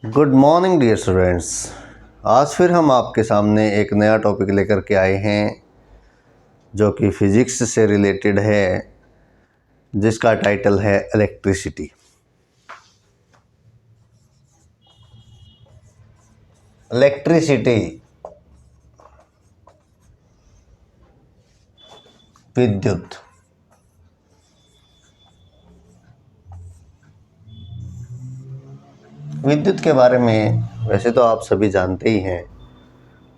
Good morning dear students. आज फिर हम आपके सामने एक नया टॉपिक लेकर के आए हैं जो कि फ़िज़िक्स से रिलेटेड है, जिसका टाइटल है इलेक्ट्रिसिटी। इलेक्ट्रिसिटी, विद्युत। विद्युत के बारे में वैसे तो आप सभी जानते ही हैं,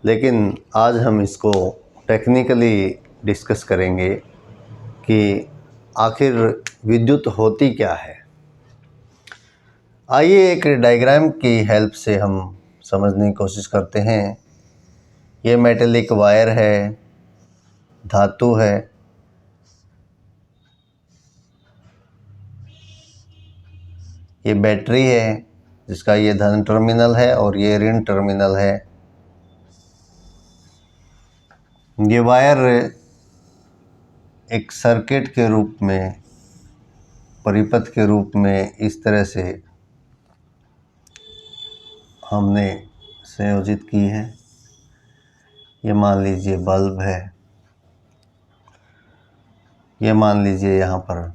लेकिन आज हम इसको टेक्निकली डिस्कस करेंगे कि आखिर विद्युत होती क्या है। आइए एक डायग्राम की हेल्प से हम समझने की कोशिश करते हैं। ये मेटेलिक वायर है, धातु है। ये बैटरी है जिसका ये धन टर्मिनल है और ये ऋण टर्मिनल है। ये वायर एक सर्किट के रूप में, परिपथ के रूप में इस तरह से हमने संयोजित की है। ये मान लीजिए बल्ब है, ये मान लीजिए यहाँ पर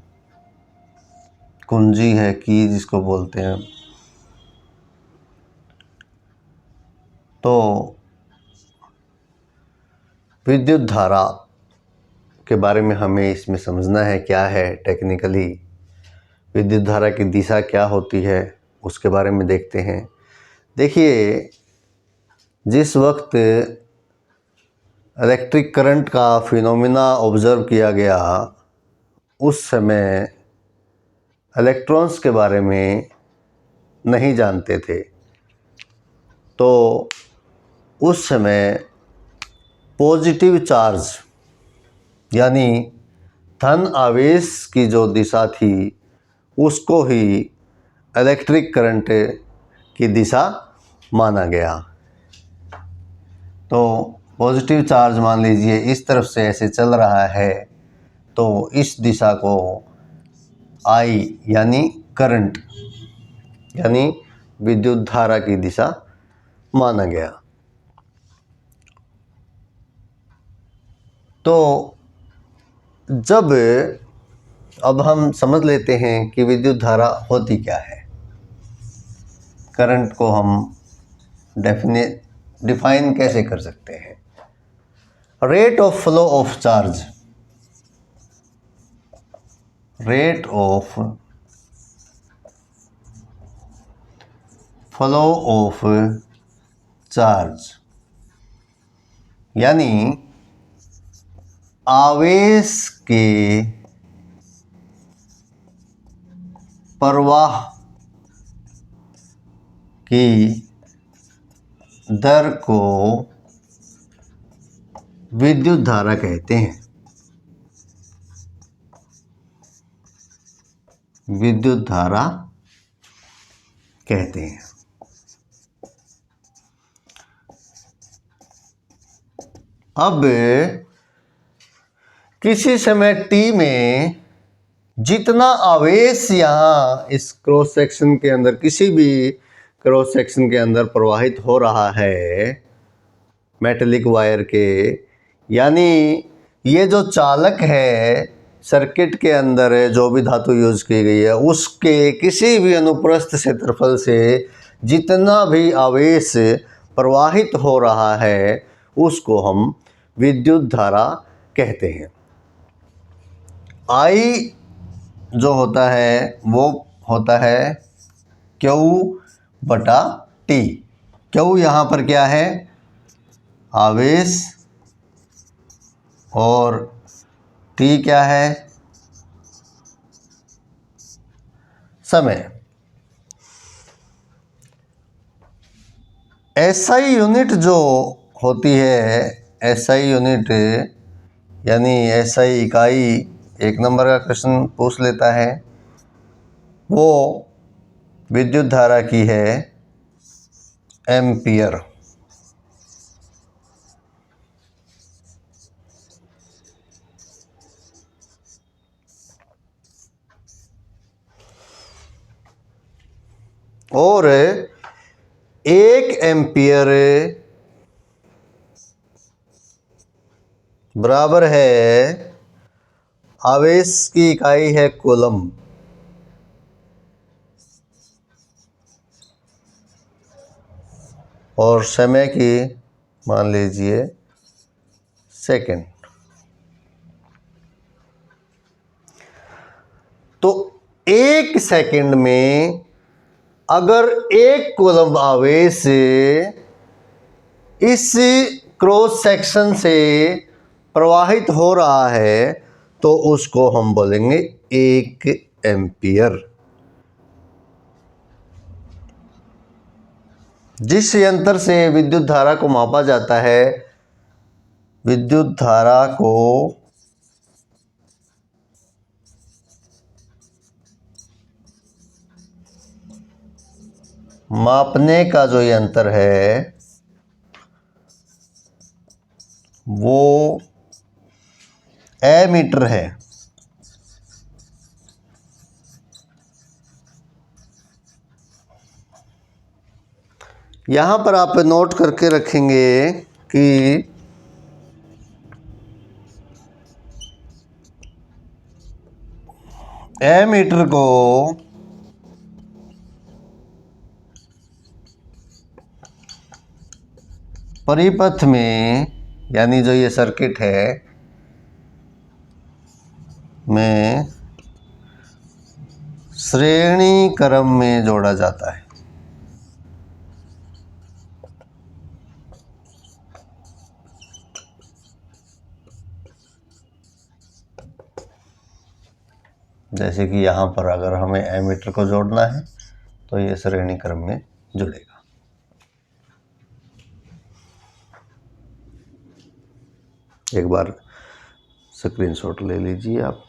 कुंजी है, की जिसको बोलते हैं। तो विद्युत धारा के बारे में हमें इसमें समझना है क्या है टेक्निकली। विद्युत धारा की दिशा क्या होती है उसके बारे में देखते हैं। देखिए, जिस वक्त इलेक्ट्रिक करंट का फिनोमिना ऑब्ज़र्व किया गया, उस समय इलेक्ट्रॉन्स के बारे में नहीं जानते थे। तो उस समय पॉजिटिव चार्ज यानी धन आवेश की जो दिशा थी उसको ही इलेक्ट्रिक करंट की दिशा माना गया। तो पॉजिटिव चार्ज मान लीजिए इस तरफ से ऐसे चल रहा है, तो इस दिशा को आई यानी करंट यानी विद्युत धारा की दिशा माना गया। तो जब अब हम समझ लेते हैं कि विद्युत धारा होती क्या है। करंट को हम डिफाइन कैसे कर सकते हैं। Rate of flow of charge, rate of flow of charge यानी आवेश के प्रवाह की दर को विद्युत धारा कहते हैं। विद्युत धारा कहते हैं। अब किसी समय t में जितना आवेश यहाँ इस क्रॉस सेक्शन के अंदर, किसी भी क्रॉस सेक्शन के अंदर प्रवाहित हो रहा है मेटेलिक वायर के, यानी ये जो चालक है सर्किट के अंदर जो भी धातु यूज की गई है उसके किसी भी अनुप्रस्थ क्षेत्रफल से जितना भी आवेश प्रवाहित हो रहा है उसको हम विद्युत धारा कहते हैं। I जो होता है वो होता है Q बटा T। Q यहाँ पर क्या है? आवेश, और T क्या है? समय। SI यूनिट जो होती है, SI यूनिट यानी SI इकाई, एक नंबर का क्वेश्चन पूछ लेता है, वो विद्युत धारा की है एम्पियर। और 1 एम्पियर बराबर है, आवेश की इकाई है कूलम, और समय की मान लीजिए सेकंड। तो 1 सेकंड में अगर 1 कूलम आवेश इस क्रॉस सेक्शन से प्रवाहित हो रहा है तो उसको हम बोलेंगे 1 एम्पियर। जिस यंत्र से विद्युत धारा को मापा जाता है, विद्युत धारा को मापने का जो यंत्र है वो एमीटर है। यहां पर आप नोट करके रखेंगे कि एमीटर को परिपथ में, यानी जो ये सर्किट है में श्रेणी क्रम में जोड़ा जाता है। जैसे कि यहाँ पर अगर हमें एमीटर को जोड़ना है तो ये श्रेणी क्रम में जुड़ेगा। एक बार स्क्रीनशॉट ले लीजिए आप।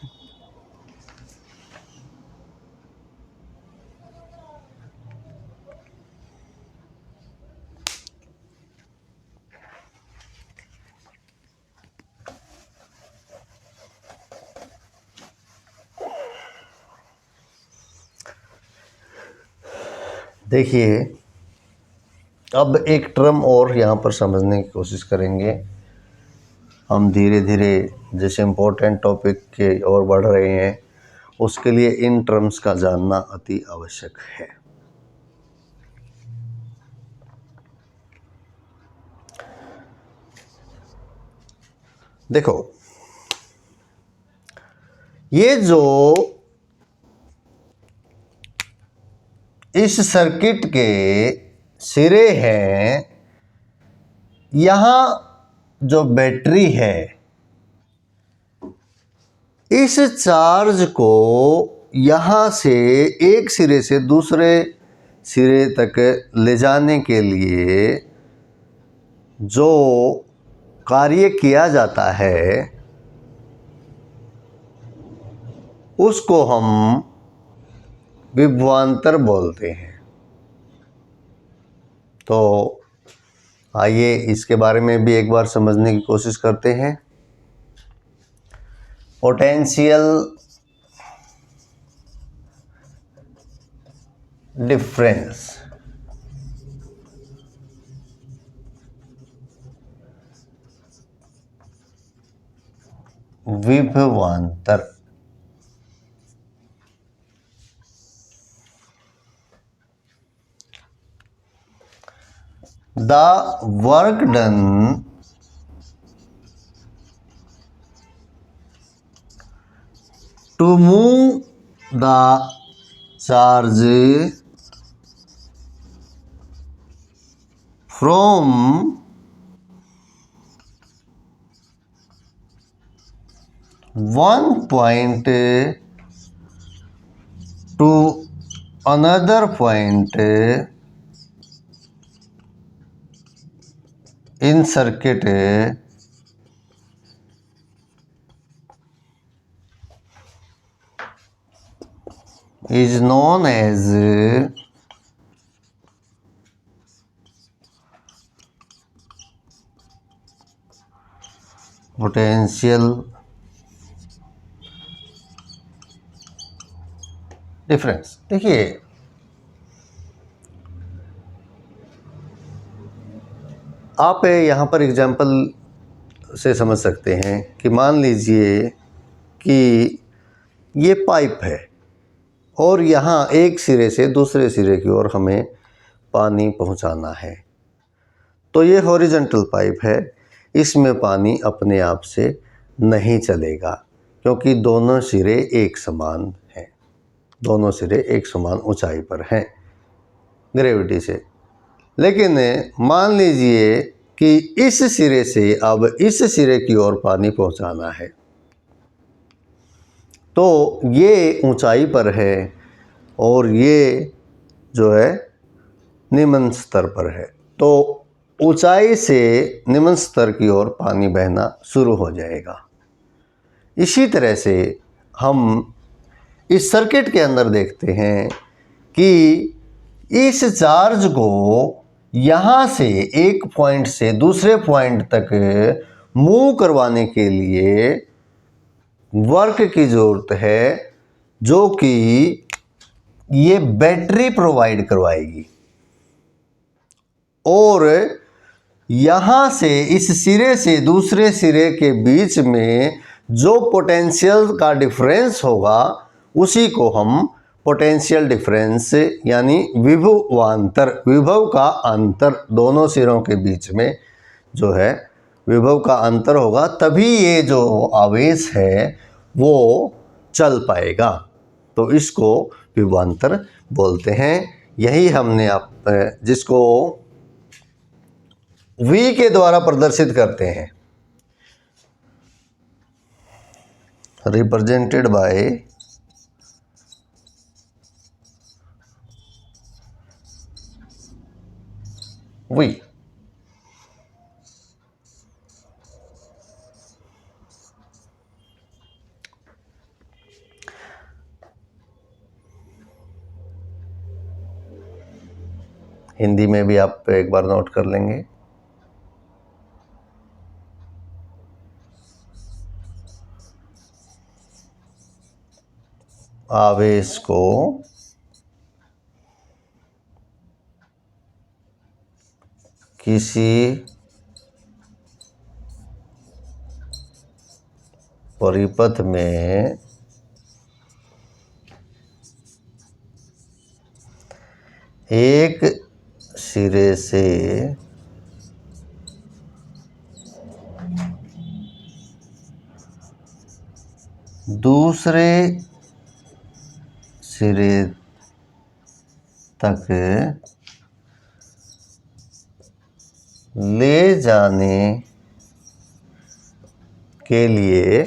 देखिए, अब एक टर्म और यहाँ पर समझने की कोशिश करेंगे। हम धीरे धीरे जैसे इम्पोर्टेंट टॉपिक के ओर बढ़ रहे हैं, उसके लिए इन टर्म्स का जानना अति आवश्यक है। देखो, ये जो इस सर्किट के सिरे हैं, यहाँ जो बैटरी है, इस चार्ज को यहाँ से एक सिरे से दूसरे सिरे तक ले जाने के लिए जो कार्य किया जाता है उसको हम विभवांतर बोलते हैं। तो आइए इसके बारे में भी एक बार समझने की कोशिश करते हैं। पोटेंशियल डिफरेंस, विभवांतर। The work done to move the charge from one point to another point in circuit is known as potential difference। देखिए, आप यहाँ पर एग्जाम्पल से समझ सकते हैं कि मान लीजिए कि ये पाइप है और यहाँ एक सिरे से दूसरे सिरे की ओर हमें पानी पहुँचाना है। तो ये हॉरिजॉन्टल पाइप है, इसमें पानी अपने आप से नहीं चलेगा क्योंकि दोनों सिरे एक समान हैं, दोनों सिरे एक समान ऊंचाई पर हैं ग्रेविटी से। लेकिन मान लीजिए कि इस सिरे से अब इस सिरे की ओर पानी पहुंचाना है, तो ये ऊंचाई पर है और ये जो है निम्न स्तर पर है। तो ऊंचाई से निम्न स्तर की ओर पानी बहना शुरू हो जाएगा। इसी तरह से हम इस सर्किट के अंदर देखते हैं कि इस चार्ज को यहाँ से एक पॉइंट से दूसरे पॉइंट तक मूव करवाने के लिए वर्क की ज़रूरत है, जो कि ये बैटरी प्रोवाइड करवाएगी। और यहाँ से इस सिरे से दूसरे सिरे के बीच में जो पोटेंशियल का डिफरेंस होगा उसी को हम पोटेंशियल डिफरेंस यानी विभवांतर, विभव का अंतर, दोनों सिरों के बीच में जो है विभव का अंतर होगा, तभी ये जो आवेश है वो चल पाएगा। तो इसको विभवांतर बोलते हैं। यही हमने आप जिसको V के द्वारा प्रदर्शित करते हैं, रिप्रेजेंटेड बाय V। हिंदी में भी आप एक बार नोट कर लेंगे। आवेश को किसी परिपथ में एक सिरे से दूसरे सिरे तक ले जाने के लिए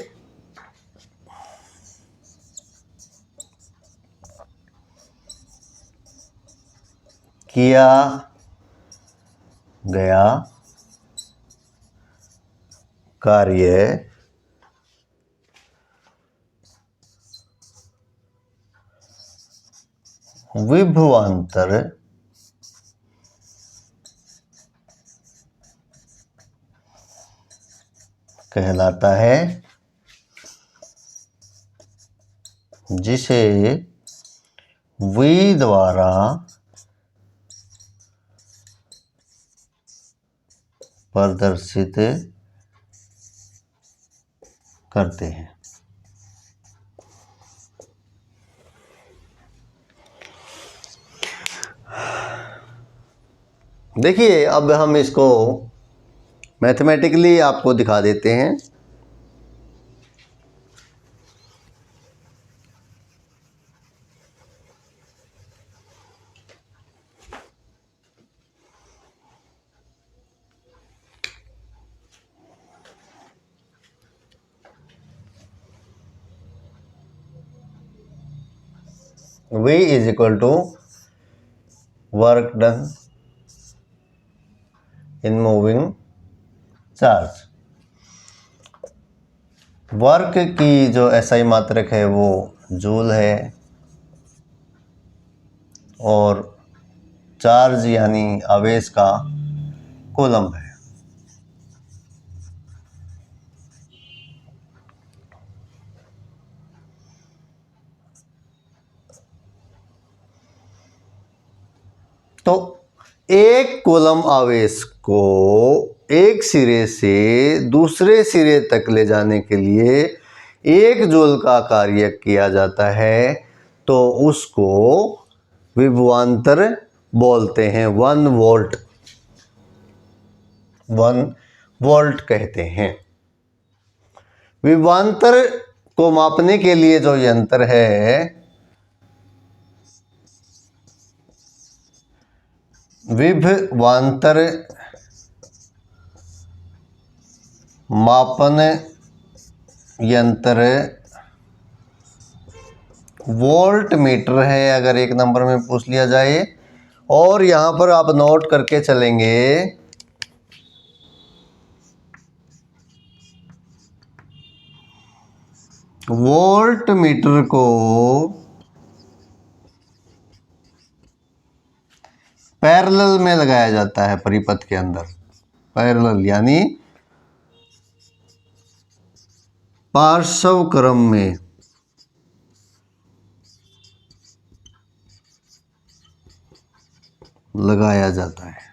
किया गया कार्य विभवांतर कहलाता है, जिसे V द्वारा प्रदर्शित करते हैं। देखिए, अब हम इसको मैथमेटिकली आपको दिखा देते हैं। V is equal to work done in moving charge. Work की जो एसआई मात्रक है वो जूल है और चार्ज यानी आवेश का कूलम है। तो एक कूलम आवेश को एक सिरे से दूसरे सिरे तक ले जाने के लिए 1 जूल का कार्य किया जाता है तो उसको विभवांतर बोलते हैं। 1 वोल्ट, 1 वोल्ट कहते हैं। विभवांतर को मापने के लिए जो यंत्र है विभवांतर मापन यंत्र वोल्ट मीटर है, अगर 1 नंबर में पूछ लिया जाए। और यहाँ पर आप नोट करके चलेंगे वोल्ट मीटर को पैरेलल में लगाया जाता है, परिपथ के अंदर। पैरेलल यानी पार्श्व क्रम में लगाया जाता है।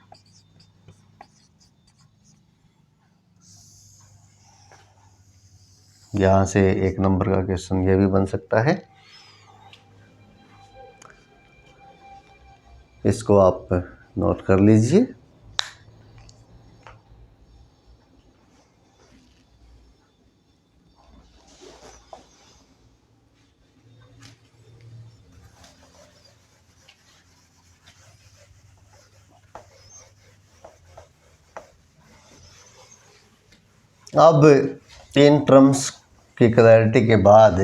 यहाँ से 1 नंबर का क्वेश्चन ये भी बन सकता है। इसको आप नोट कर लीजिए। अब इन टर्म्स की क्लैरिटी के बाद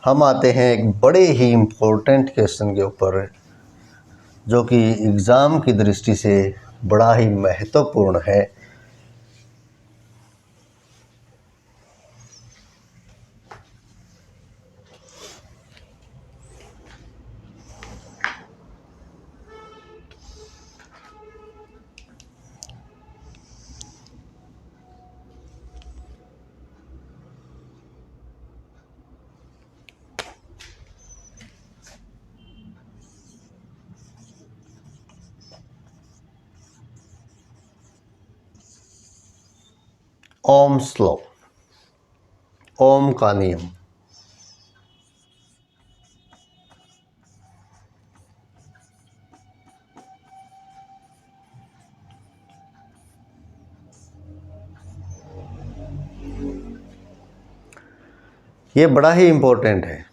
हम आते हैं एक बड़े ही इम्पोर्टेंट क्वेश्चन के ऊपर, जो कि एग्ज़ाम की दृष्टि से बड़ा ही महत्वपूर्ण है। ओम्स लॉ, ओम का नियम। ये बड़ा ही इम्पोर्टेंट है।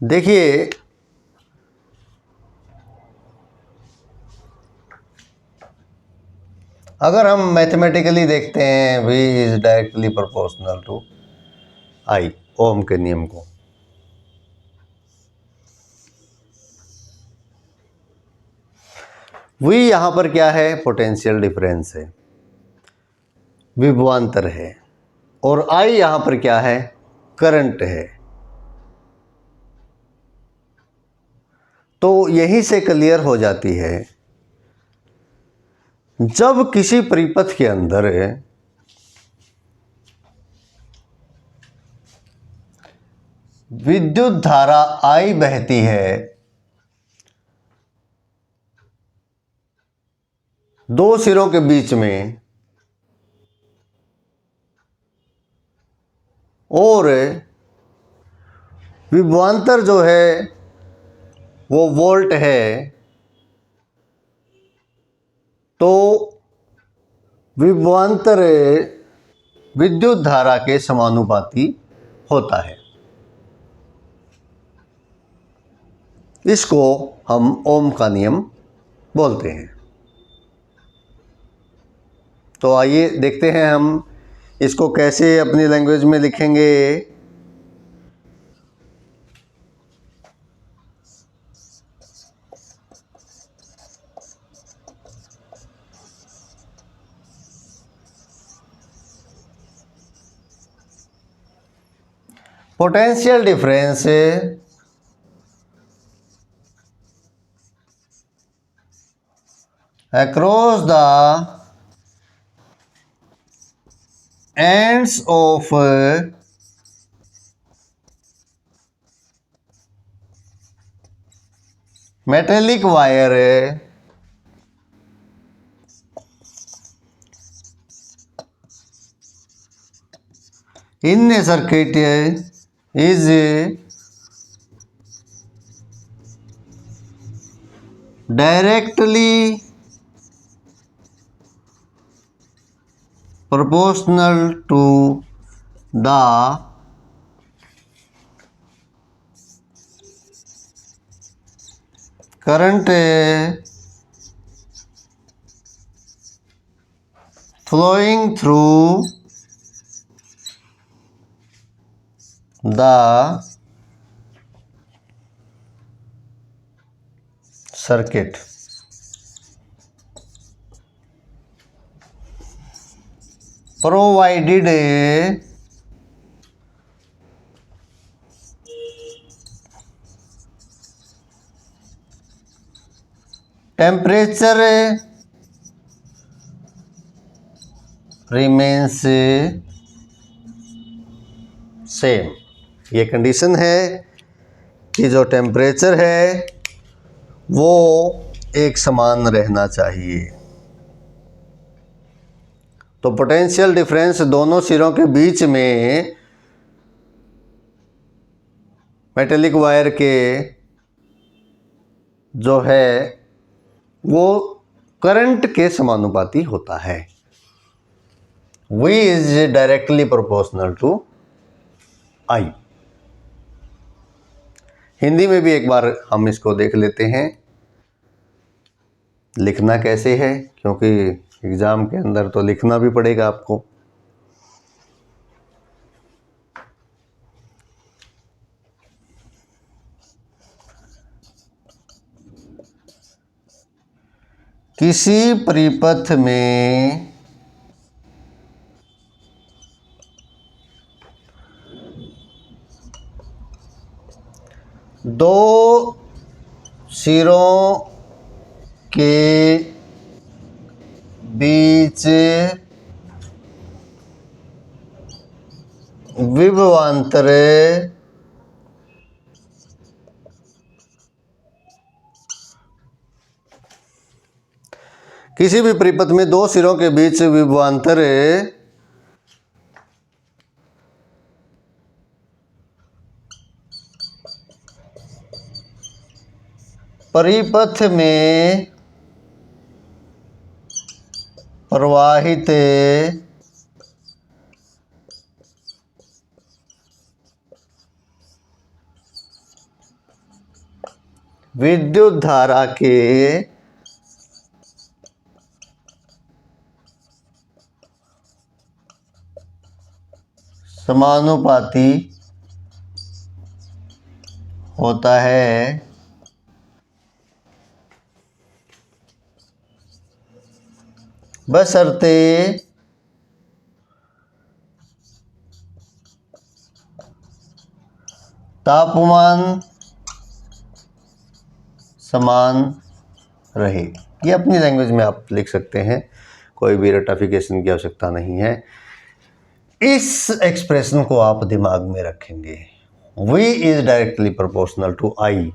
देखिए, अगर हम मैथमेटिकली देखते हैं V is directly proportional to I, Ohm के नियम को, V यहाँ पर क्या है? पोटेंशियल डिफरेंस है, विभवांतर है। और I यहाँ पर क्या है? करंट है। तो यहीं से क्लियर हो जाती है, जब किसी परिपथ के अंदर विद्युत धारा I बहती है, 2 सिरों के बीच में, और विभवांतर जो है वो वोल्ट है, तो विभवांतर विद्युत धारा के समानुपाती होता है। इसको हम ओम का नियम बोलते हैं। तो आइए देखते हैं हम इसको कैसे अपनी लैंग्वेज में लिखेंगे। Potential difference across the ends of metallic wire in a circuit is directly proportional to the current flowing through the circuit. Provided temperature remains same. ये कंडीशन है कि जो टेम्परेचर है वो एक समान रहना चाहिए। तो पोटेंशियल डिफरेंस दोनों सिरों के बीच में मेटेलिक वायर के जो है वो करंट के समानुपाती होता है। V is directly proportional to I। Hindi में भी एक बार हम इसको देख लेते हैं, लिखना कैसे है, क्योंकि एग्जाम के अंदर तो लिखना भी पड़ेगा आपको। किसी परिपथ में दो सिरों के बीच विभवांतर किसी भी परिपथ में दो सिरों के बीच विभवांतर परिपथ में प्रवाहित विद्युत धारा के समानुपाती होता है, बशर्ते तापमान समान रहे। ये अपनी लैंग्वेज में आप लिख सकते हैं, कोई भी रटाफिकेशन की आवश्यकता नहीं है। इस एक्सप्रेशन को आप दिमाग में रखेंगे। V is directly proportional to I।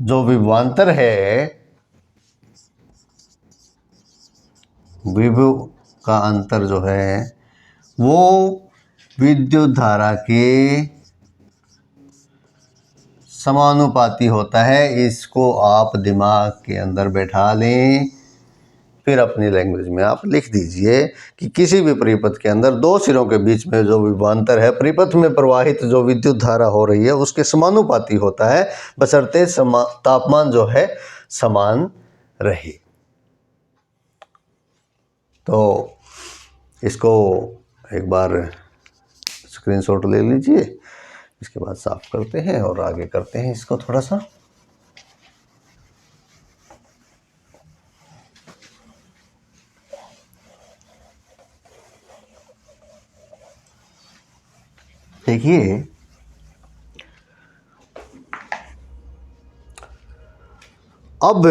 जो विभवांतर है, विभव का अंतर जो है वो विद्युत धारा के समानुपाती होता है। इसको आप दिमाग के अंदर बैठा लें, फिर अपनी लैंग्वेज में आप लिख दीजिए कि किसी भी परिपथ के अंदर दो सिरों के बीच में जो विभवांतर है, परिपथ में प्रवाहित जो विद्युत धारा हो रही है उसके समानुपाती होता है, बशर्ते तापमान जो है समान रहे। तो इसको एक बार स्क्रीनशॉट ले लीजिए, इसके बाद साफ करते हैं और आगे करते हैं इसको थोड़ा सा। देखिए, अब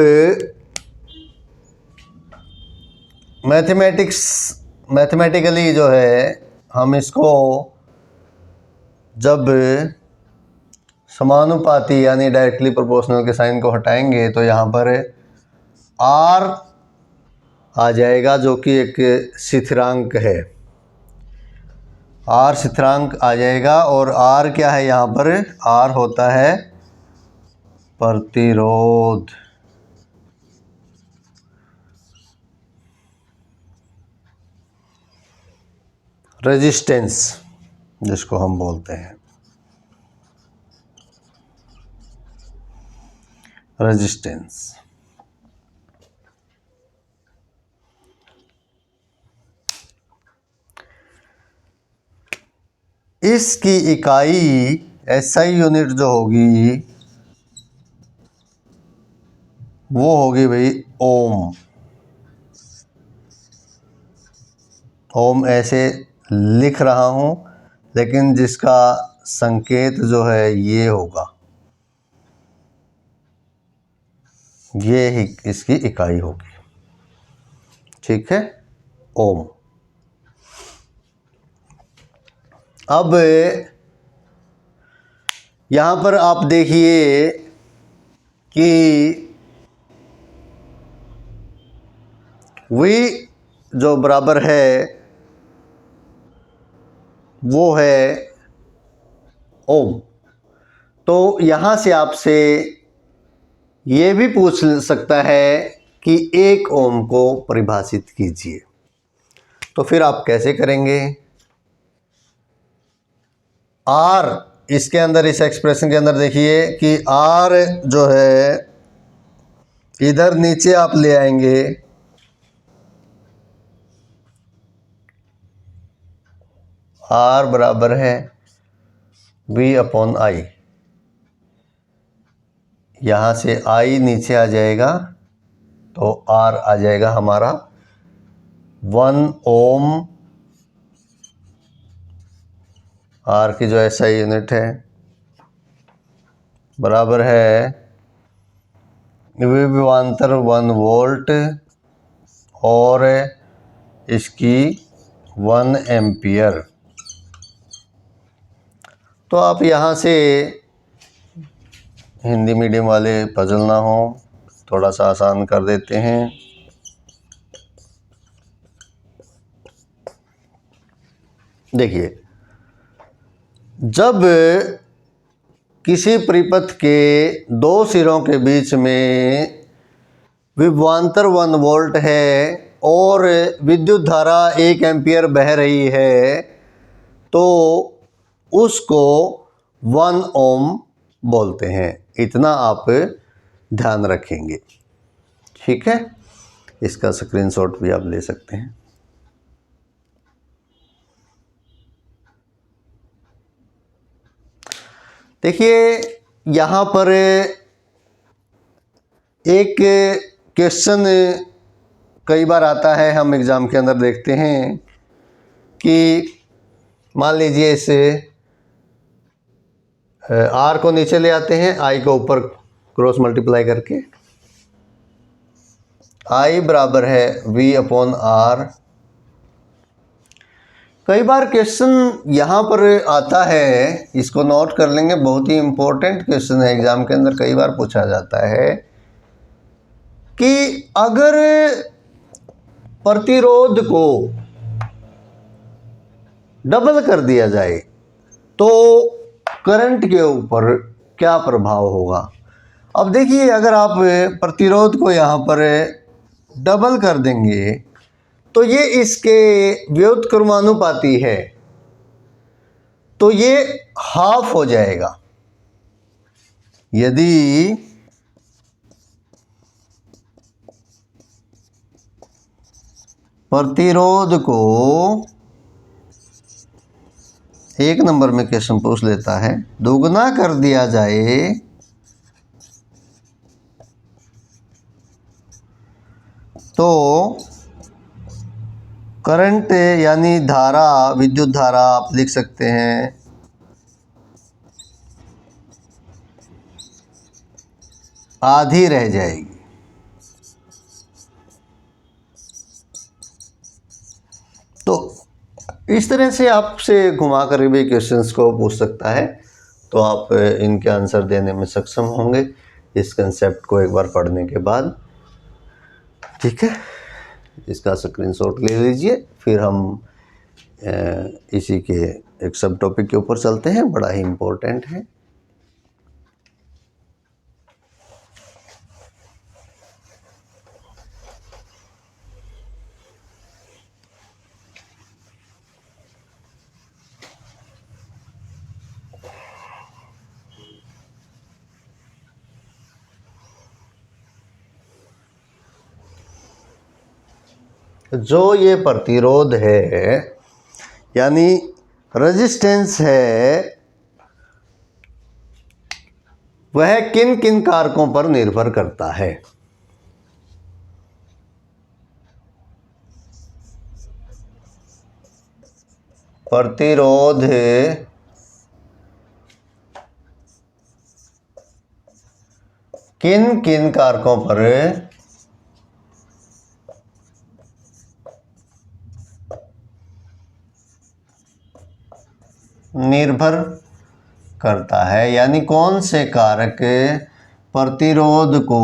मैथमेटिकली जो है हम इसको जब समानुपाती यानी डायरेक्टली प्रोपोर्शनल के साइन को हटाएंगे तो यहाँ पर आर आ जाएगा, जो कि एक स्थिरांक है। आर स्थिरांक आ जाएगा। और आर क्या है यहाँ पर? आर होता है प्रतिरोध। रेजिस्टेंस जिसको हम बोलते हैं, रेजिस्टेंस। इसकी इकाई एसआई यूनिट जो होगी वो होगी भाई ओम। ओम ऐसे लिख रहा हूँ, लेकिन जिसका संकेत जो है ये होगा, ये ही इसकी इकाई होगी। ठीक है, ओम। अब यहाँ पर आप देखिए कि V जो बराबर है वो है ओम। तो यहाँ से आपसे ये भी पूछ सकता है कि 1 ओम को परिभाषित कीजिए। तो फिर आप कैसे करेंगे? R इसके अंदर, इस एक्सप्रेशन के अंदर देखिए कि R जो है इधर नीचे आप ले आएंगे, R बराबर है V/I। यहाँ से I नीचे आ जाएगा तो R आ जाएगा हमारा 1 ओम। R की जो एसआई यूनिट है बराबर है विभवांतर 1 वोल्ट और इसकी 1 एम्पियर। तो आप यहाँ से, हिंदी मीडियम वाले पजल ना हो, थोड़ा सा आसान कर देते हैं। देखिए, जब किसी परिपथ के 2 सिरों के बीच में विभवांतर 1 वोल्ट है और विद्युत धारा 1 एम्पियर बह रही है तो उसको 1 ओम बोलते हैं। इतना आप ध्यान रखेंगे। ठीक है, इसका स्क्रीनशॉट भी आप ले सकते हैं। देखिए, यहाँ पर एक क्वेश्चन कई बार आता है, हम एग्ज़ाम के अंदर देखते हैं कि मान लीजिए इसे R को नीचे ले आते हैं, I को ऊपर क्रॉस मल्टीप्लाई करके, I बराबर है V/R। कई बार क्वेश्चन यहाँ पर आता है, इसको नोट कर लेंगे, बहुत ही इम्पोर्टेंट क्वेश्चन है, एग्जाम के अंदर कई बार पूछा जाता है कि अगर प्रतिरोध को डबल कर दिया जाए तो करंट के ऊपर क्या प्रभाव होगा। अब देखिए, अगर आप प्रतिरोध को यहाँ पर डबल कर देंगे तो ये इसके व्युत्क्रमानुपाती है, तो ये हाफ हो जाएगा। यदि प्रतिरोध को, 1 नंबर में क्वेश्चन पूछ लेता है, दोगुना कर दिया जाए तो करंट यानी धारा, विद्युत धारा आप लिख सकते हैं आधी रह जाएगी। तो इस तरह से आपसे घुमा कर भी क्वेश्चंस को पूछ सकता है। तो आप इनके आंसर देने में सक्षम होंगे इस कंसेप्ट को एक बार पढ़ने के बाद। ठीक है, इसका स्क्रीनशॉट ले लीजिए, फिर हम इसी के एक सब टॉपिक के ऊपर चलते हैं, बड़ा ही इम्पोर्टेंट है। जो ये प्रतिरोध है यानी रेजिस्टेंस है, वह किन किन कारकों पर निर्भर करता है? प्रतिरोध किन किन कारकों पर निर्भर करता है, यानी कौन से कारक प्रतिरोध को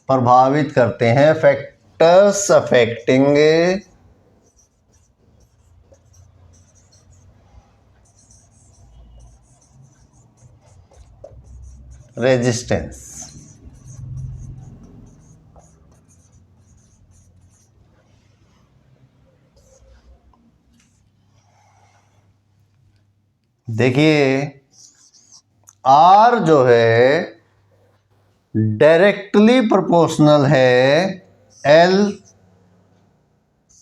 प्रभावित करते हैं? Factors affecting resistance. देखिए R जो है डायरेक्टली प्रोपोर्शनल है L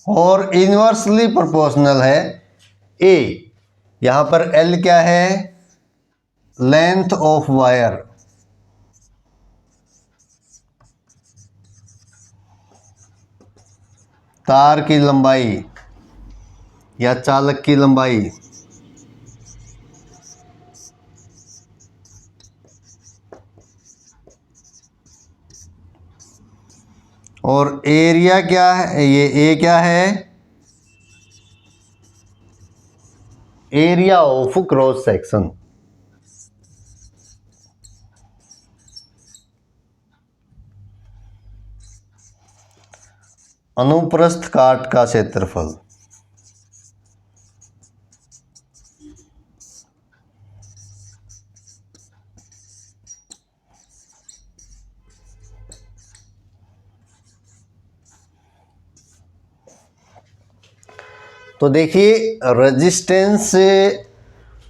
और इनवर्सली प्रोपोर्शनल है A। यहां पर L क्या है? लेंथ ऑफ वायर, तार की लंबाई या चालक की लंबाई। और एरिया क्या है? ये ए क्या है? Area of cross section. अनुप्रस्थ काट का क्षेत्रफल। तो देखिए रेजिस्टेंस,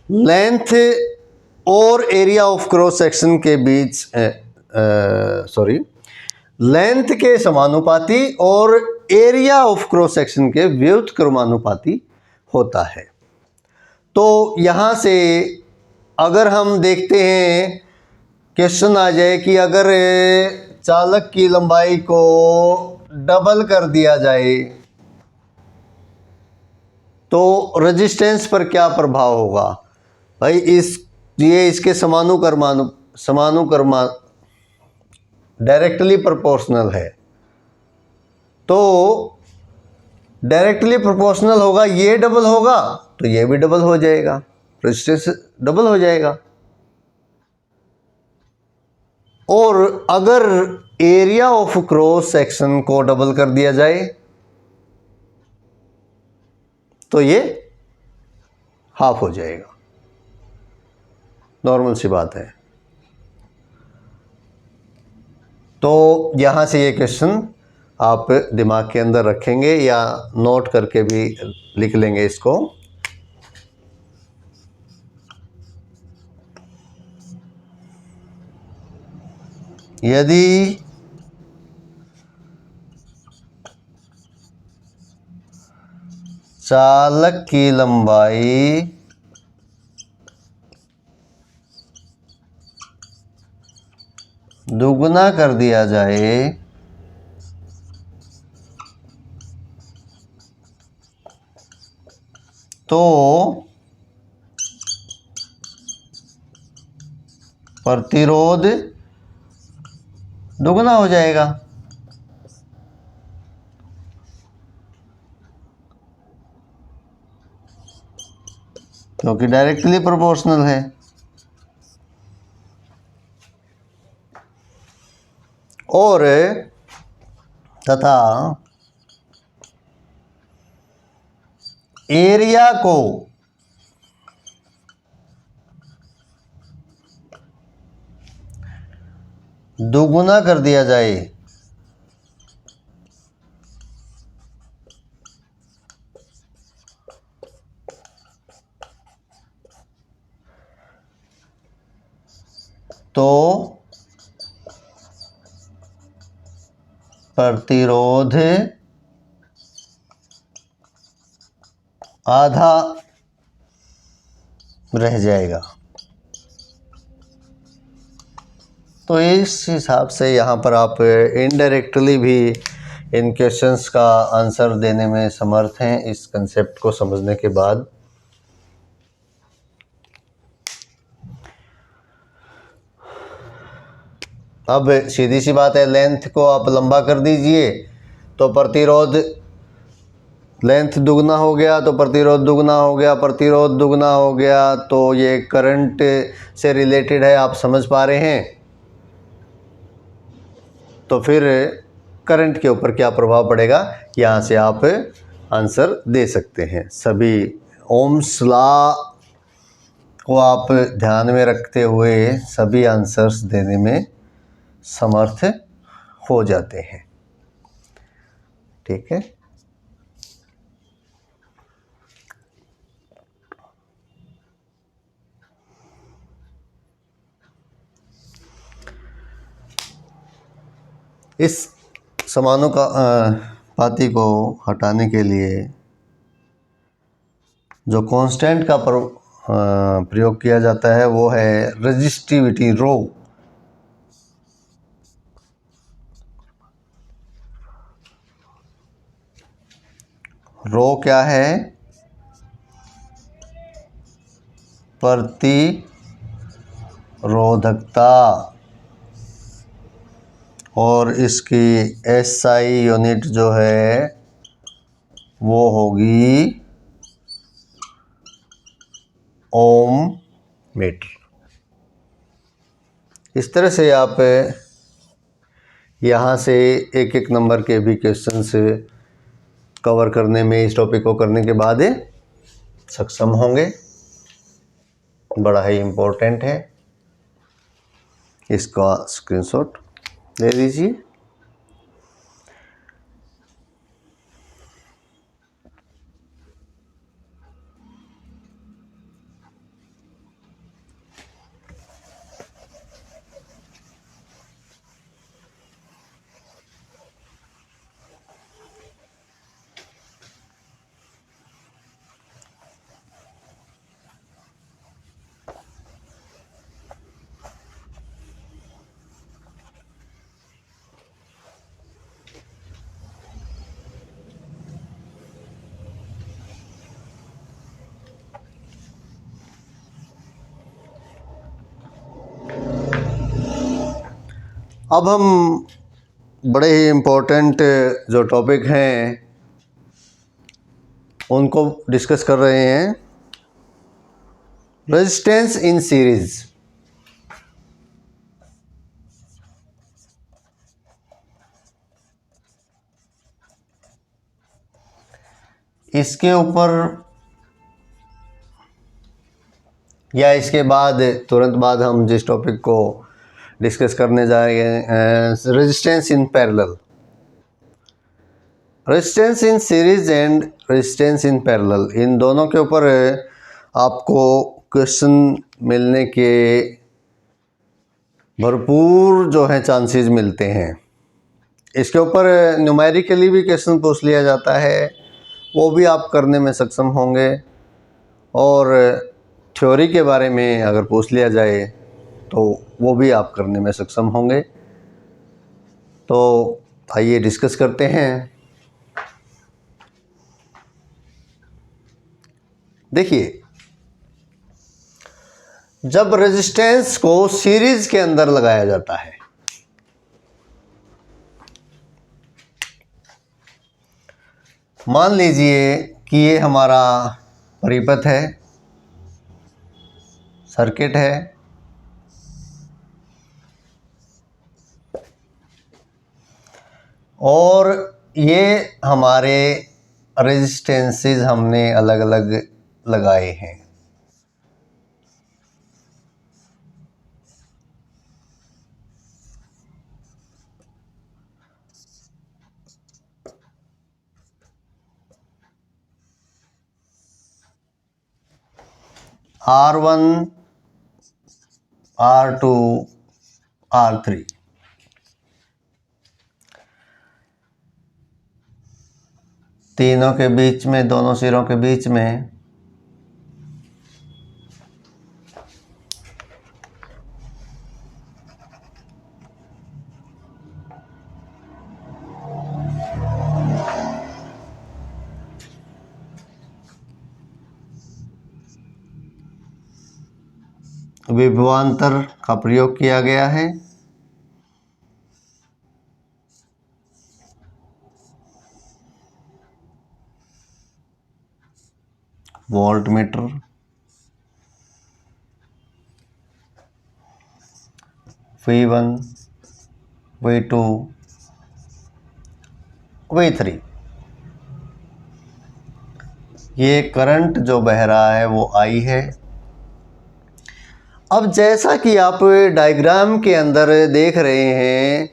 लेंथ और एरिया ऑफ क्रॉस सेक्शन के बीच लेंथ के समानुपाती और एरिया ऑफ क्रॉस सेक्शन के व्युत्क्रमानुपाती होता है। तो यहाँ से अगर हम देखते हैं, क्वेश्चन आ जाए कि अगर चालक की लंबाई को डबल कर दिया जाए तो रेजिस्टेंस पर क्या प्रभाव होगा? भाई ये इसके समानुकर्मा डायरेक्टली प्रोपोर्शनल है, तो डायरेक्टली प्रोपोर्शनल होगा, ये डबल होगा तो ये भी डबल हो जाएगा, रेजिस्टेंस डबल हो जाएगा। और अगर एरिया ऑफ क्रॉस सेक्शन को डबल कर दिया जाए तो ये हाफ हो जाएगा, नॉर्मल सी बात है। तो यहां से ये क्वेश्चन आप दिमाग के अंदर रखेंगे या नोट करके भी लिख लेंगे इसको। यदि चालक की लंबाई दुगुना कर दिया जाए तो प्रतिरोध दुगना हो जाएगा। क्योंकि डायरेक्टली प्रोपोर्शनल है। और तथा एरिया को दोगुना कर दिया जाए तो प्रतिरोध आधा रह जाएगा। तो इस हिसाब से यहाँ पर आप इनडायरेक्टली भी इन क्वेश्चंस का आंसर देने में समर्थ हैं इस कंसेप्ट को समझने के बाद। अब सीधी सी बात है, लेंथ को आप लंबा कर दीजिए तो प्रतिरोध, लेंथ दुगना हो गया तो प्रतिरोध दुगना हो गया, प्रतिरोध दुगना हो गया तो ये करंट से रिलेटेड है, आप समझ पा रहे हैं। तो फिर करंट के ऊपर क्या प्रभाव पड़ेगा, यहाँ से आप आंसर दे सकते हैं। सभी ओम्स लॉ को आप ध्यान में रखते हुए सभी आंसर्स देने में समर्थ हो जाते हैं। ठीक है। इस समानुपाती को हटाने के लिए जो कांस्टेंट का प्रयोग किया जाता है वो है रेजिस्टिविटी, रो। रो क्या है, प्रतिरोधकता, और इसकी एसआई यूनिट जो है वो होगी ओम मीटर। इस तरह से आप यहाँ से एक एक नंबर के भी क्वेश्चंस कवर करने में, इस टॉपिक को करने के बाद सक्षम होंगे। बड़ा ही इम्पोर्टेंट है, इसका स्क्रीनशॉट ले लीजिए। अब हम बड़े ही इम्पोर्टेंट जो टॉपिक हैं उनको डिस्कस कर रहे हैं। Resistance in series. इसके ऊपर या इसके बाद तुरंत बाद हम जिस टॉपिक को डिस्कस करने जा रहे हैं, resistance in parallel. Resistance in series and resistance in parallel, इन दोनों के ऊपर आपको क्वेश्चन मिलने के भरपूर जो है चांसेस मिलते हैं। इसके ऊपर न्यूमेरिकली भी क्वेश्चन पूछ लिया जाता है, वो भी आप करने में सक्षम होंगे। और थ्योरी के बारे में अगर पूछ लिया जाए तो वो भी आप करने में सक्षम होंगे। तो आइए डिस्कस करते हैं। देखिए, जब रेजिस्टेंस को सीरीज के अंदर लगाया जाता है, मान लीजिए कि ये हमारा परिपथ है, सर्किट है, और ये हमारे रेजिस्टेंसेस हमने अलग अलग लगाए हैं। R1, R2, R3। तीनों के बीच में, दोनों सिरों के बीच में विभवांतर का प्रयोग किया गया है। Volt meter, V1, V2, V3। ये करंट जो बह रहा है वो I है। अब जैसा कि आप डायग्राम के अंदर देख रहे हैं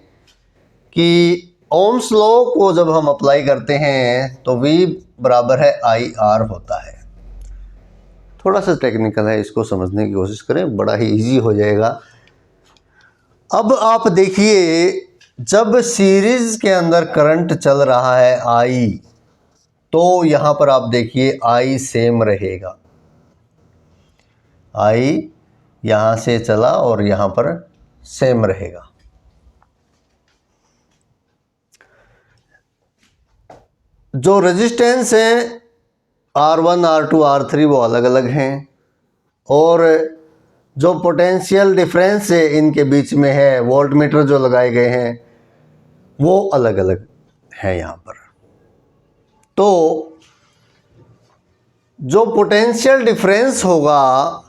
कि ओम्स लॉ को जब हम अप्लाई करते हैं तो V बराबर है IR होता है। थोड़ा सा टेक्निकल है, इसको समझने की कोशिश करें, बड़ा ही इजी हो जाएगा। अब आप देखिए, जब सीरीज के अंदर करंट चल रहा है I, तो यहाँ पर आप देखिए I सेम रहेगा। I यहाँ से चला और यहाँ पर सेम रहेगा। जो रेजिस्टेंस है R1, R2, R3 वो अलग अलग हैं, और जो पोटेंशियल डिफरेंस है इनके बीच में है, वोल्टमीटर जो लगाए गए हैं वो अलग अलग है यहाँ पर। तो जो पोटेंशियल डिफरेंस होगा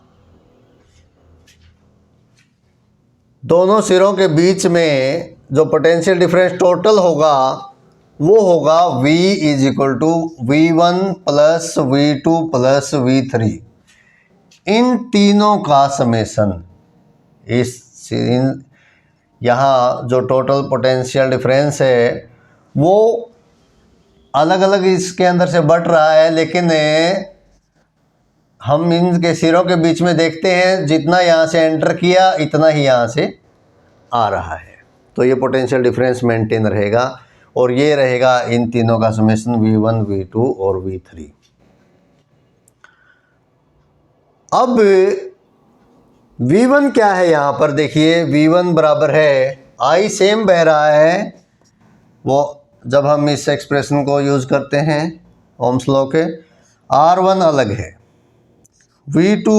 दोनों सिरों के बीच में, जो पोटेंशियल डिफरेंस टोटल होगा वो होगा V is equal to V1 plus V2 plus V3। इन तीनों का समेसन, यहाँ जो टोटल पोटेंशियल डिफरेंस है वो अलग अलग इसके अंदर से बढ़ रहा है, लेकिन हम इनके सिरों के बीच में देखते हैं जितना यहाँ से एंटर किया इतना ही यहाँ से आ रहा है। तो ये पोटेंशियल डिफरेंस मेंटेन रहेगा, और ये रहेगा इन तीनों का समेशन V1, V2 और V3। अब V1 क्या है यहाँ पर देखिए, V1 बराबर है I सेम बह रहा है, वो जब हम इस एक्सप्रेशन को यूज़ करते हैं ओम्स लॉ के। R1 अलग है, V2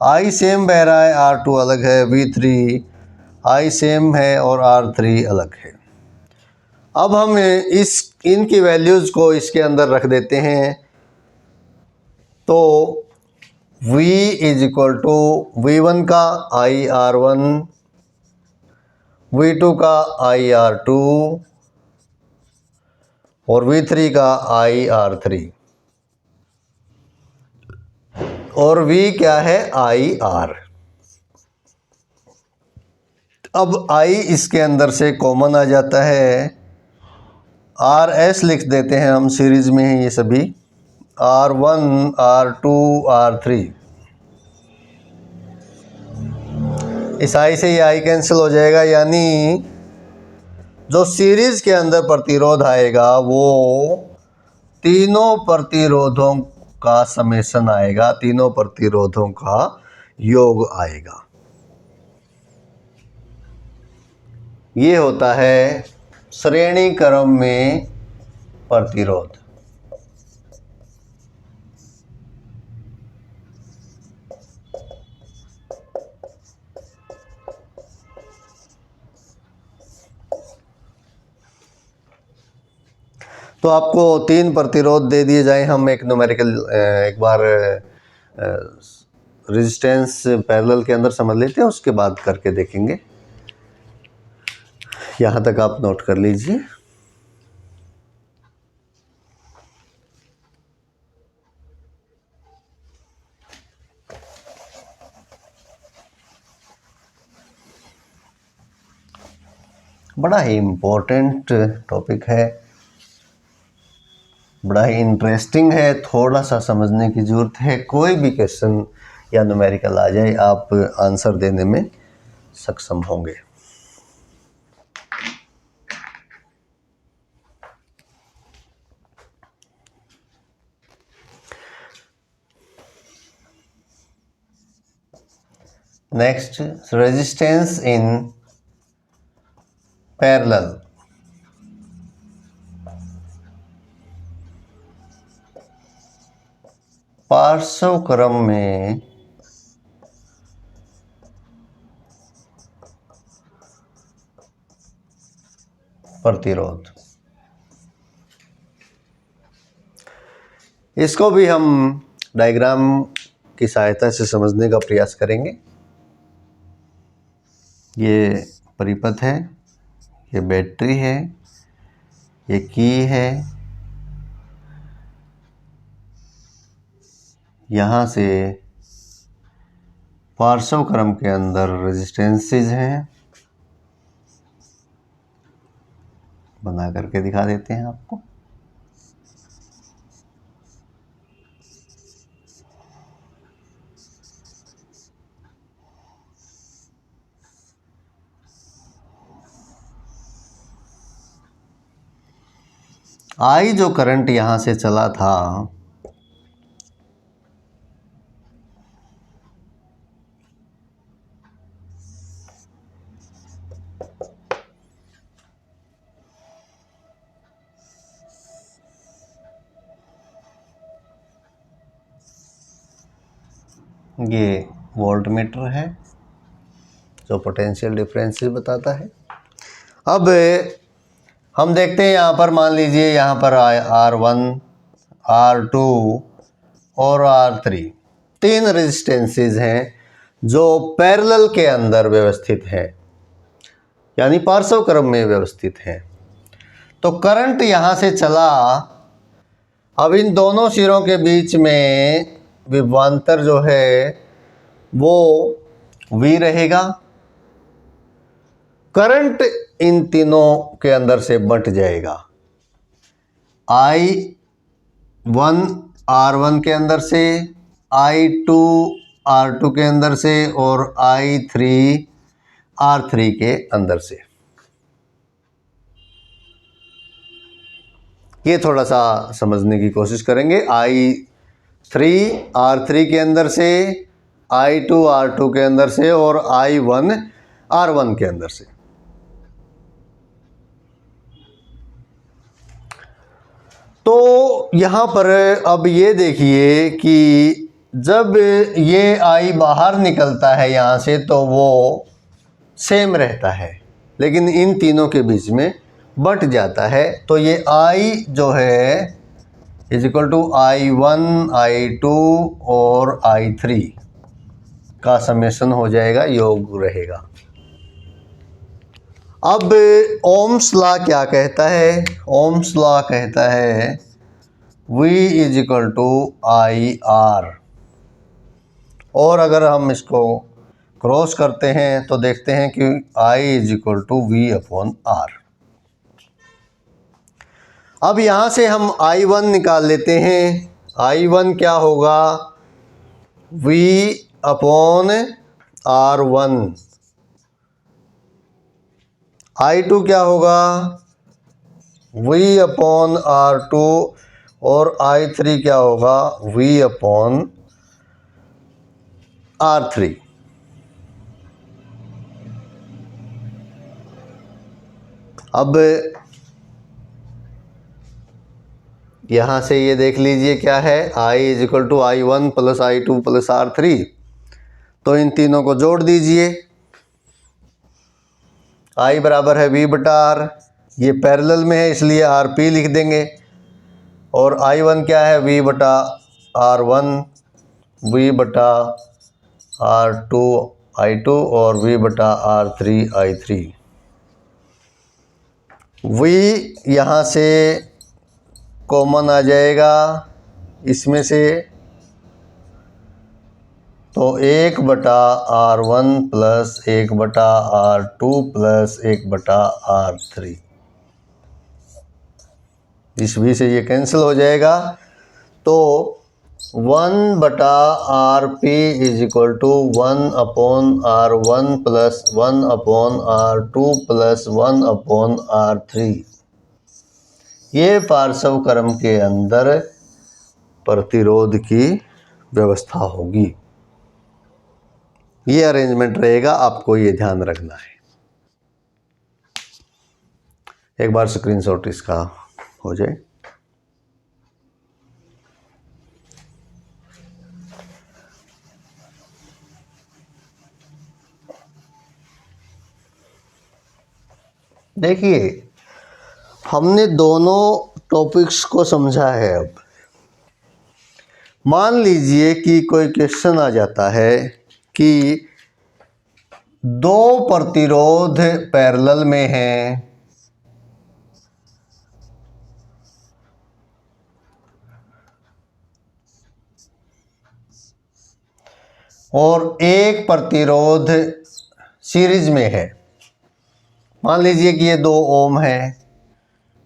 I सेम बह रहा है, R2 अलग है, V3 I सेम है और R3 अलग है। अब हम इनकी वैल्यूज़ को इसके अंदर रख देते हैं, तो V is equal to V1 का IR1, V2 का IR2 और V3 का IR3, और V क्या है IR। अब I इसके अंदर से कॉमन आ जाता है, RS लिख देते हैं हम, सीरीज में है ये सभी, R1, R2, R3। इस I से ये I कैंसिल हो जाएगा, यानी जो सीरीज के अंदर प्रतिरोध आएगा वो तीनों प्रतिरोधों का समेशन आएगा, तीनों प्रतिरोधों का योग आएगा। ये होता है श्रेणी क्रम में प्रतिरोध। तो आपको 3 प्रतिरोध दे दिए जाए, हम एक न्यूमेरिकल एक बार रेजिस्टेंस पैरेलल के अंदर समझ लेते हैं, उसके बाद करके देखेंगे। यहाँ तक आप नोट कर लीजिए। बड़ा ही इम्पोर्टेंट टॉपिक है, बड़ा ही इंटरेस्टिंग है, थोड़ा सा समझने की ज़रूरत है। कोई भी क्वेश्चन या न्यूमेरिकल आ जाए आप आंसर देने में सक्षम होंगे। Next, resistance in parallel. पार्श्व क्रम में प्रतिरोध, इसको भी हम डायग्राम की सहायता से समझने का प्रयास करेंगे। ये परिपथ है, ये बैटरी है, ये की है, यहाँ से पार्श्व क्रम के अंदर रेजिस्टेंसेस हैं, बना करके दिखा देते हैं आपको। आई जो करंट यहाँ से चला था, ये वोल्टमीटर है जो पोटेंशियल डिफरेंसेस बताता है। अब हम देखते हैं यहाँ पर, मान लीजिए यहाँ पर R1, R2 और R3 तीन रेजिस्टेंसेस हैं जो पैरेलल के अंदर व्यवस्थित हैं, यानी पार्श्व क्रम में व्यवस्थित हैं। तो करंट यहाँ से चला, अब इन दोनों सिरों के बीच में विभवांतर जो है वो V रहेगा। करंट इन तीनों के अंदर से बट जाएगा, I1 R1 के अंदर से, I2 R2 के अंदर से और I3 R3 के अंदर से। ये थोड़ा सा समझने की कोशिश करेंगे। I3 R3 के अंदर से, I2 R2 के अंदर से और I1 R1 के अंदर से। तो यहाँ पर अब ये देखिए कि जब ये I बाहर निकलता है यहाँ से तो वो सेम रहता है, लेकिन इन तीनों के बीच में बट जाता है। तो ये I जो है is equal to I1, I2 और I3 का समेशन हो जाएगा, योग रहेगा। अब ओम्स लॉ क्या कहता है? ओम्स लॉ कहता है V is equal to IR, और अगर हम इसको क्रॉस करते हैं तो देखते हैं कि I is equal to V upon R। अब यहाँ से हम I1 निकाल लेते हैं। I1 क्या होगा? V upon R1। I2 क्या होगा? V अपॉन R2 और I3 क्या होगा? V upon R3। अब यहाँ से ये देख लीजिए क्या है, I is equal to I1 plus I2 plus R3। तो इन तीनों को जोड़ दीजिए, I बराबर है V बटा R, ये पैरेलल में है इसलिए RP लिख देंगे, और I1 क्या है? V बटा R1, V बटा R2 I2 और V बटा R3 I3। V यहाँ से कॉमन आ जाएगा इसमें से, तो 1/R1 plus 1/R2 plus 1/R3, इस भी से ये कैंसिल हो जाएगा। तो 1/RP is equal to 1/R1 plus 1/R2 plus 1/R3। ये पार्श्व क्रम के अंदर प्रतिरोध की व्यवस्था होगी। ये अरेंजमेंट रहेगा, आपको ये ध्यान रखना है। एक बार स्क्रीनशॉट इसका हो जाए। देखिए, हमने दोनों टॉपिक्स को समझा है। अब मान लीजिए कि कोई क्वेश्चन आ जाता है कि दो प्रतिरोध पैरेलल में हैं और एक प्रतिरोध सीरीज में है। मान लीजिए कि ये 2 ओम है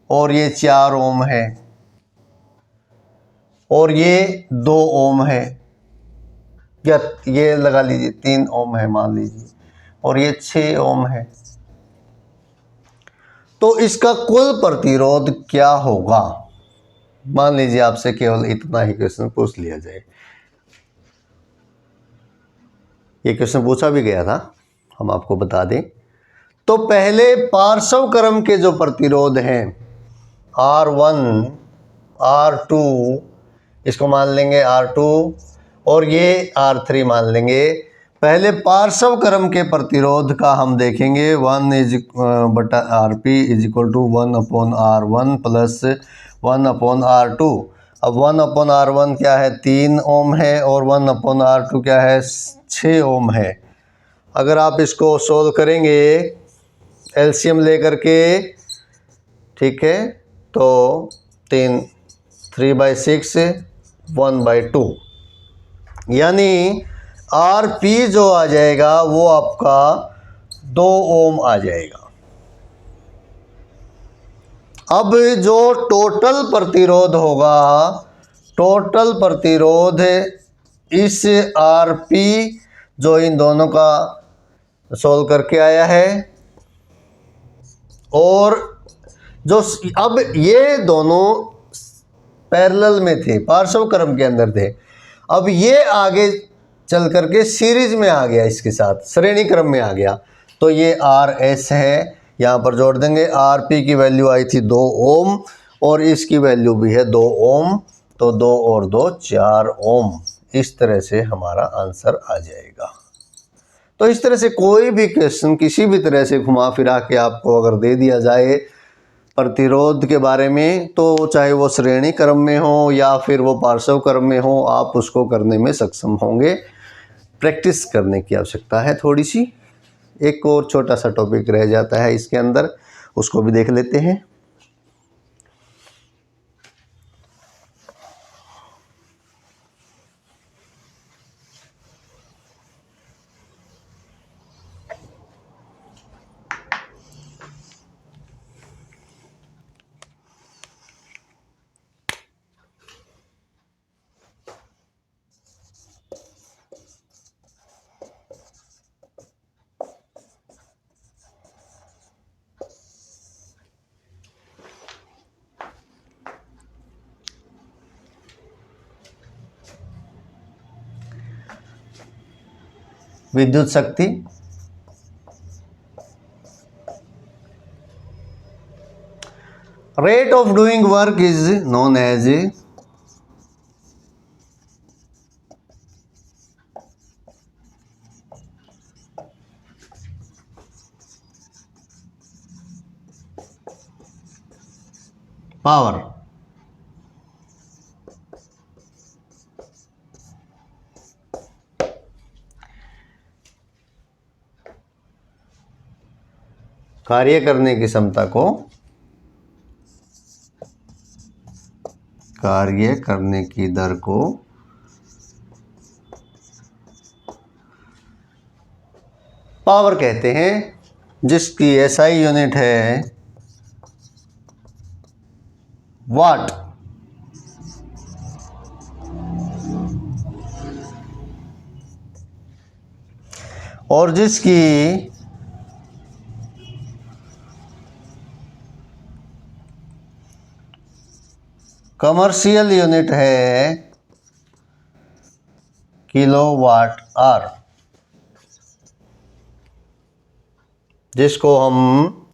और ये 4 ओम है और ये 2 ओम है, या ये लगा लीजिए 3 ओम है मान लीजिए, और ये 6 ओम है। तो इसका कुल प्रतिरोध क्या होगा? मान लीजिए आपसे केवल इतना ही क्वेश्चन पूछ लिया जाए। ये क्वेश्चन पूछा भी गया था, हम आपको बता दें। तो पहले पार्श्व क्रम के जो प्रतिरोध हैं R1, R2, इसको मान लेंगे R2, और ये R3 मान लेंगे। पहले पार्श्व क्रम के प्रतिरोध का हम देखेंगे। 1/RP is equal to 1/R1 plus 1/R2। अब 1/R1 क्या है? 3 ओम है, और 1/R2 क्या है? 6 ओम है। अगर आप इसको सोल्व करेंगे एलसीएम लेकर के, ठीक है, तो 3/6 1/2, यानी RP जो आ जाएगा वो आपका 2 ओम आ जाएगा। अब जो टोटल प्रतिरोध होगा, टोटल प्रतिरोध इस RP जो इन दोनों का सोल्व करके आया है, और जो अब ये दोनों पैरेलल में थे, पार्श्व क्रम के अंदर थे, अब ये आगे चल करके सीरीज में आ गया, इसके साथ श्रेणी क्रम में आ गया। तो ये RS है, यहाँ पर जोड़ देंगे। RP की वैल्यू आई थी 2 ओम और इसकी वैल्यू भी है 2 ओम, तो 2 और 2 4 ओम। इस तरह से हमारा आंसर आ जाएगा। तो इस तरह से कोई भी क्वेश्चन किसी भी तरह से घुमा फिरा के आपको अगर दे दिया जाए प्रतिरोध के बारे में, तो चाहे वो श्रेणी क्रम में हो या फिर वो पार्श्व क्रम में हो, आप उसको करने में सक्षम होंगे। प्रैक्टिस करने की आवश्यकता है थोड़ी सी। एक और छोटा सा टॉपिक रह जाता है इसके अंदर, उसको भी देख लेते हैं। विद्युत शक्ति rate of doing work is known as power। कार्य करने की क्षमता को, कार्य करने की दर को पावर कहते हैं, जिसकी एसआई यूनिट है वाट। और जिसकी कमर्शियल यूनिट है किलोवाट आवर, जिसको हम